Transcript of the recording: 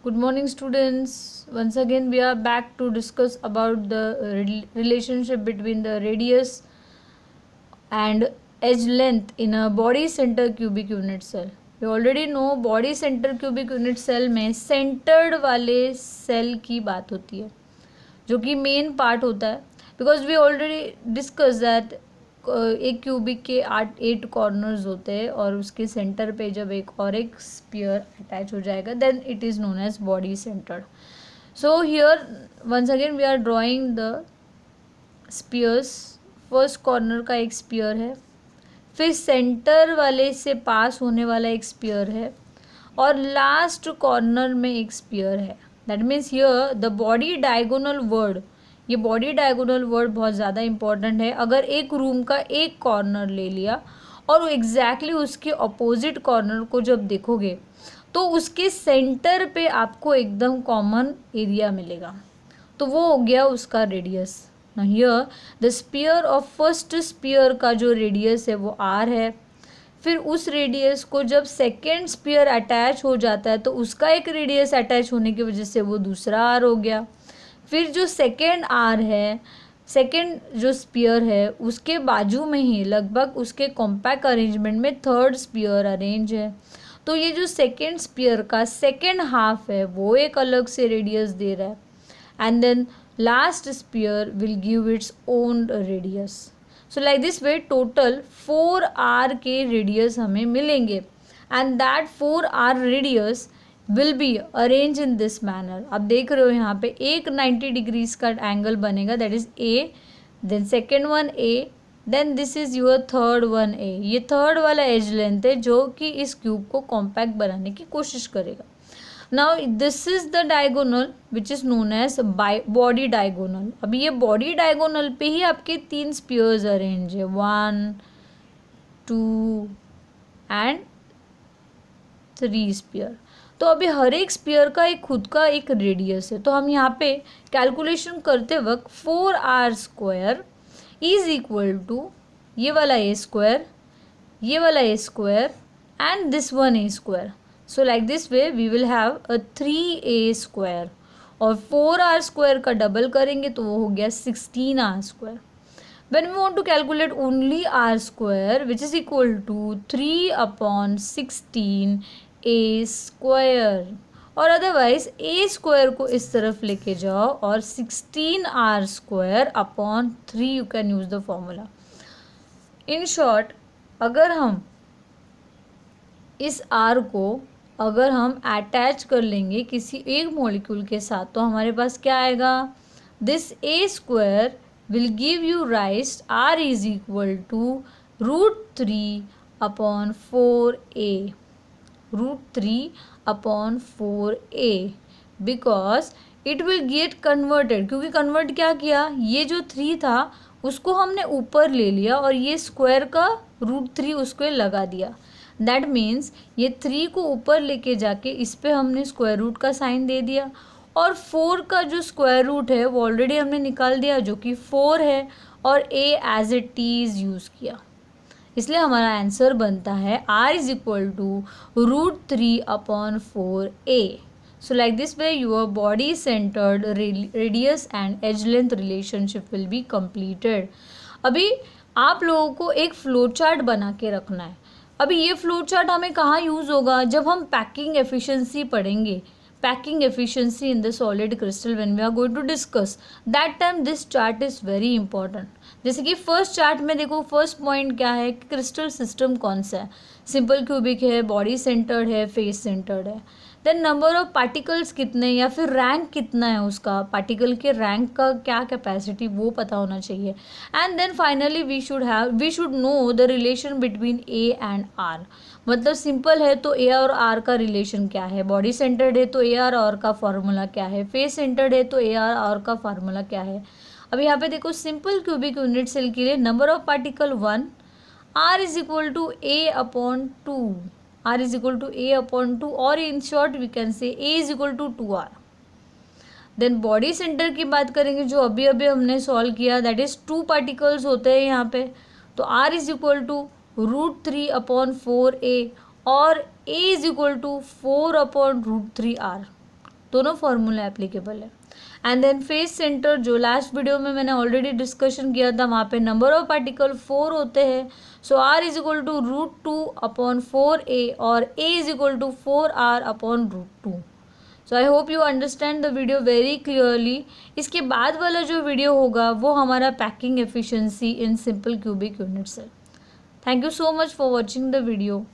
Good morning, students. Once again, we are back to discuss about the relationship between the radius and edge length in a body center cubic unit cell. We already know body center cubic unit cell में centered वाले cell की बात होती है, जो कि main part होता है. Because we already discuss that एक क्यूबिक के 8 कॉर्नर्स होते हैं और उसके सेंटर पे जब एक स्पीयर अटैच हो जाएगा then it is known as body centred. So here once again we are drawing the spheres. First corner का एक स्पीयर है, फिर सेंटर वाले से पास होने वाला एक स्पीयर है और लास्ट कॉर्नर में एक स्पीयर है. That means here the body diagonal word, ये बॉडी डायगोनल वर्ड बहुत ज़्यादा इंपॉर्टेंट है. अगर एक रूम का एक कॉर्नर ले लिया और एग्जैक्टली उसके अपोजिट कॉर्नर को जब देखोगे तो उसके सेंटर पे आपको एकदम कॉमन एरिया मिलेगा, तो वो हो गया उसका radius. Here the sphere of first sphere का जो रेडियस है वो आर है. फिर उस रेडियस को जब सेकेंड स्पीयर अटैच हो जाता है तो उसका एक रेडियस अटैच होने की वजह से वो दूसरा आर हो गया. फिर जो सेकेंड आर है, सेकेंड जो स्पीयर है उसके बाजू में ही लगभग उसके कॉम्पैक्ट अरेंजमेंट में थर्ड स्पीयर अरेंज है. तो ये जो सेकेंड स्पीयर का सेकेंड हाफ है वो एक अलग से रेडियस दे रहा है and then last sphere will give its own radius. So like this way total 4 R के रेडियस हमें मिलेंगे and that 4 R radius will be arrange in this manner. आप देख रहे हो यहाँ पे एक 90 डिग्रीज का एंगल बनेगा, that is A, then second one A, then this is your third one A. ये थर्ड वाला एज लेंथ है जो कि इस क्यूब को कॉम्पैक्ट बनाने की कोशिश करेगा. Now this is the diagonal which is known as body diagonal. अभी ये बॉडी डायगोनल पे ही आपके 3 स्पीयर्स अरेंज है, 1 2 एंड 3 स्पीयर. तो अभी हर एक स्पीयर का एक खुद का एक रेडियस है. तो हम यहाँ पे कैलकुलेशन करते वक्त 4 R square is equal to ये वाला ए स्क्वायर, ये वाला A square and this one A square. So like this way we will have a 3a square और 4 आर स्क्वायर का डबल करेंगे तो वो हो गया 16 R square. When we want to calculate only r square which is equal to 3 upon 16 a square, और otherwise a square को इस तरफ लेके जाओ और 16 r square upon 3 you can use the formula. In short अगर हम इस r को अगर हम अटैच कर लेंगे किसी एक मॉलिक्यूल के साथ तो हमारे पास क्या आएगा, this a square will give you rise r is equal to √3 upon 4a, √3 upon 4a, because it will get converted. क्योंकि कन्वर्ट क्या किया, ये जो 3 था उसको हमने ऊपर ले लिया और ये स्क्वायर का √3 उसको लगा दिया. दैट मीन्स ये 3 को ऊपर लेके जाके इस पर हमने स्क्वायर रूट का साइन दे दिया और 4 का जो स्क्वायर रूट है वो ऑलरेडी हमने निकाल दिया जो कि 4 है और a as it is use किया. इसलिए हमारा आंसर बनता है r is equal to √3 upon 4a. So like this way your body centred radius and edge length relationship will be completed. अभी आप लोगों को एक फ्लो चार्ट बना के रखना है. अभी ये फ्लो चार्ट हमें कहाँ यूज़ होगा, जब हम पैकिंग एफिशिएंसी पढ़ेंगे, packing efficiency in the solid crystal when we are going to discuss that time this chart is very important. जैसे कि फर्स्ट चार्ट में देखो फर्स्ट पॉइंट क्या है कि क्रिस्टल सिस्टम कौन सा है, सिंपल क्यूबिक है, बॉडी सेंटर्ड है, फेस सेंटर्ड है. देन नंबर ऑफ पार्टिकल्स कितने या फिर रैंक कितना है उसका, पार्टिकल के रैंक का क्या कैपेसिटी वो पता होना चाहिए. And then finally we should know the relation between A and R. मतलब सिंपल है तो ए और आर का रिलेशन क्या है, बॉडी सेंटर्ड है तो ए आर का फार्मूला क्या है, फेस सेंटर्ड है तो ए आर का फार्मूला क्या है. अब यहाँ पे देखो सिंपल क्यूबिक यूनिट सेल के लिए number of particle 1, R is equal to A upon 2, R is equal to A upon 2 और in short we can say A is equal to 2r. Then body centre की बात करेंगे जो अभी अभी हमने सॉल्व किया, दैट इज 2 पार्टिकल्स होते हैं यहाँ पे, तो R is equal to √3 upon 4a और a is equal to 4 upon √3r. दोनों फॉर्मूला एप्लीकेबल है। एंड देन फेस सेंटर, जो लास्ट वीडियो में मैंने ऑलरेडी डिस्कशन किया था, वहाँ पे नंबर ऑफ पार्टिकल 4 होते हैं। So r is equal to √2/4a और a is equal to 4r/√2। So I hope you understand the video very clearly. इसके बाद वाला जो वीडियो होगा वो हमारा packing efficiency in simple cubic units है। Thank you so much for watching the video.